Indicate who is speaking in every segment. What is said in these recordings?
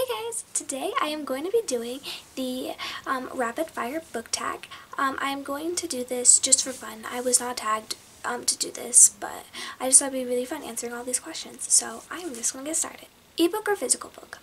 Speaker 1: Hey guys! Today I am going to be doing the rapid fire book tag. I am going to do this just for fun. I was not tagged to do this, but I just thought it would be really fun answering all these questions. So I am just going to get started. Ebook or physical book?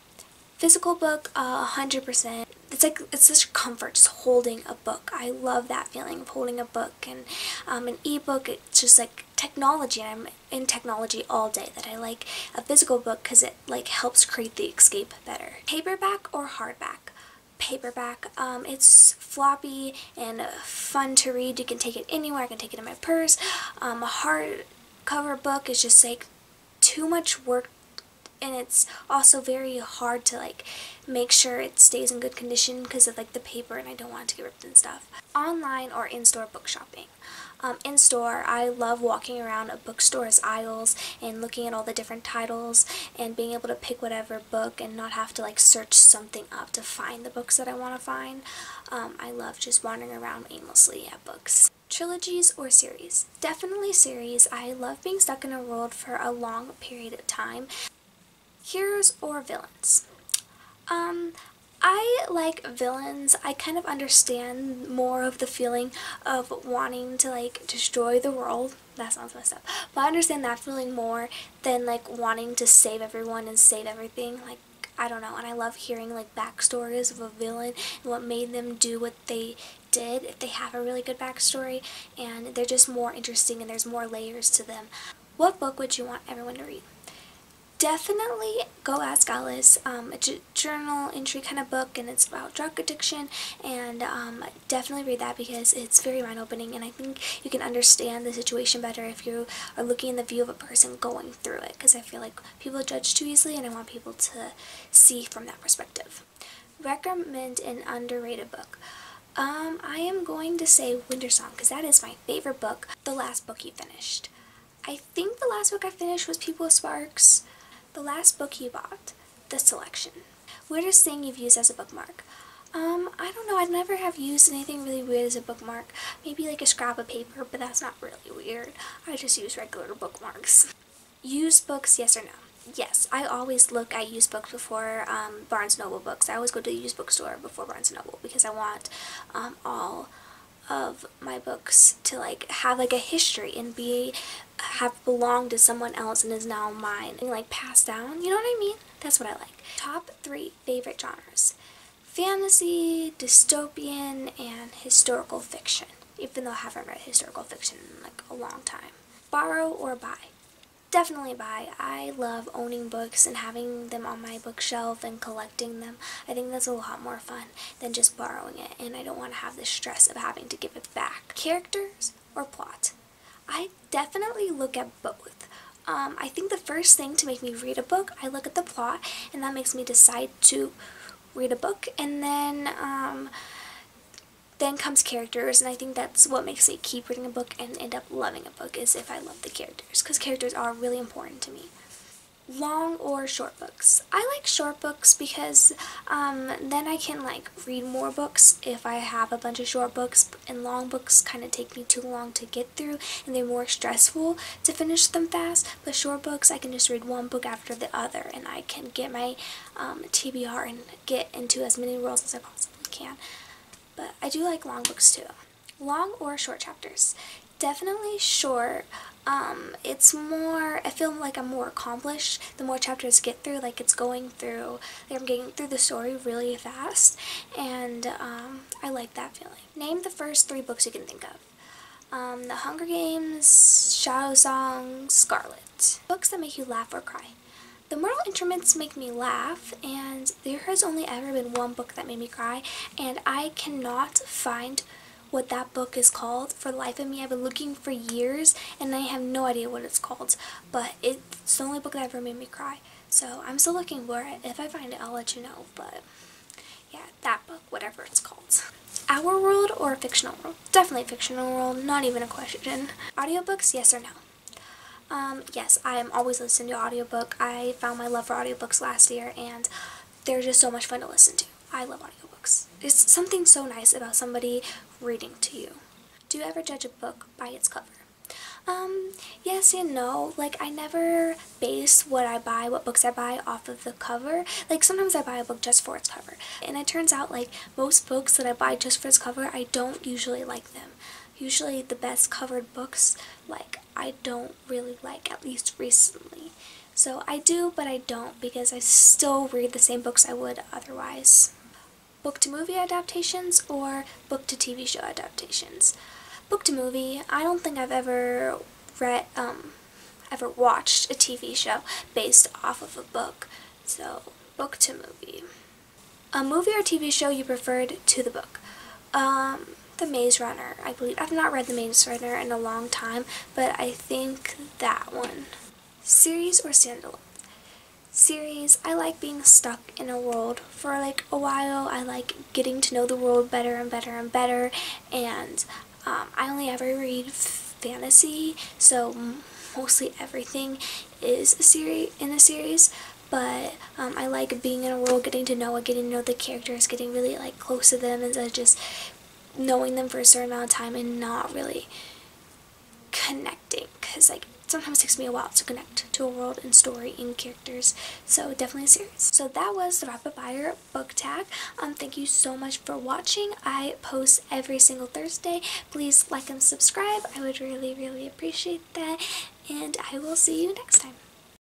Speaker 1: Physical book, 100%. It's such a comfort just holding a book. I love that feeling of holding a book, and an ebook, it's just like technology, and I'm in technology all day, that I like a physical book because it like helps create the escape better. Paperback or hardback? Paperback. It's floppy and fun to read. You can take it anywhere. I can take it in my purse. A hardcover book is just like too much work, and it's also very hard to like make sure it stays in good condition because of like the paper, and I don't want it to get ripped and stuff. Online or in-store book shopping? In-store, I love walking around a bookstore's aisles and looking at all the different titles and being able to pick whatever book and not have to like search something up to find the books that I want to find. I love just wandering around aimlessly at books. Trilogies or series? Definitely series. I love being stuck in a world for a long period of time. Heroes or villains? I like villains. I kind of understand more of the feeling of wanting to like destroy the world. That sounds messed up. But I understand that feeling more than like wanting to save everyone and save everything. Like, I don't know, and I love hearing like backstories of a villain and what made them do what they did, if they have a really good backstory, and they're just more interesting and there's more layers to them. What book would you want everyone to read? Definitely Go Ask Alice. It's a journal entry kind of book, and it's about drug addiction, and definitely read that because it's very mind-opening, and I think you can understand the situation better if you are looking in the view of a person going through it, because I feel like people judge too easily, and I want people to see from that perspective. Recommend an underrated book. I am going to say Winter Song, because that is my favorite book. The last book you finished? I think the last book I finished was People with Sparks. The last book you bought? The Selection. Weirdest thing you've used as a bookmark? I don't know, I'd never have used anything really weird as a bookmark. Maybe like a scrap of paper, but that's not really weird. I just use regular bookmarks. Used books, yes or no? Yes, I always look at used books before Barnes & Noble books. I always go to the used bookstore before Barnes & Noble because I want all of my books to like have like a history and have belonged to someone else and is now mine and like passed down, you know what I mean? That's what I like. Top 3 favorite genres: fantasy, dystopian, and historical fiction, even though I haven't read historical fiction in like a long time. Borrow or buy? Definitely buy. I love owning books and having them on my bookshelf and collecting them. I think that's a lot more fun than just borrowing it, and I don't want to have the stress of having to give it back. Characters or plot? I definitely look at both. I think the first thing to make me read a book, I look at the plot, and that makes me decide to read a book, and then comes characters, and I think that's what makes me keep reading a book and end up loving a book, is if I love the characters, because characters are really important to me. Long or short books? I like short books because then I can like read more books if I have a bunch of short books, and long books kind of take me too long to get through and they're more stressful to finish them fast, but short books I can just read one book after the other, and I can get my TBR and get into as many worlds as I possibly can. But I do like long books too. Long or short chapters? Definitely short. It's more, I feel like I'm more accomplished the more chapters get through, like it's going through, like I'm getting through the story really fast, and I like that feeling. Name the first 3 books you can think of. The Hunger Games, Shadow Song, Scarlet. Books that make you laugh or cry. The Mortal Instruments make me laugh, and there has only ever been one book that made me cry, and I cannot find what that book is called for the life of me. I've been looking for years, and I have no idea what it's called, but it's the only book that ever made me cry, so I'm still looking for it. If I find it, I'll let you know, but yeah, that book, whatever it's called. Our world or fictional world? Definitely fictional world, not even a question. Audiobooks, yes or no? Yes, I am always listening to audiobook. I found my love for audiobooks last year, and they're just so much fun to listen to. I love audiobooks. It's something so nice about somebody reading to you. Do you ever judge a book by its cover? Yes and no. Like, I never base what books I buy off of the cover. Like, sometimes I buy a book just for its cover. And it turns out, like, most books that I buy just for its cover, I don't usually like them. Usually the best covered books, like, I don't really like, at least recently. So I do, but I don't, because I still read the same books I would otherwise. Book to movie adaptations or book to TV show adaptations. Book to movie, I don't think I've ever watched a TV show based off of a book. So, book to movie. A movie or TV show you preferred to the book. The Maze Runner, I believe. I've not read The Maze Runner in a long time, but I think that one. Series or standalone? Series, I like being stuck in a world for like a while. I like getting to know the world better and better and better, and I only ever read fantasy, so mostly everything is in a series, but I like being in a world, getting to know the characters, getting really like close to them instead of just knowing them for a certain amount of time and not really connecting, because like sometimes it takes me a while to connect to a world and story and characters, so definitely a series. So that was the Rapid Fire book tag. Thank you so much for watching. I post every single Thursday. Please like and subscribe. I would really appreciate that, and I will see you next time.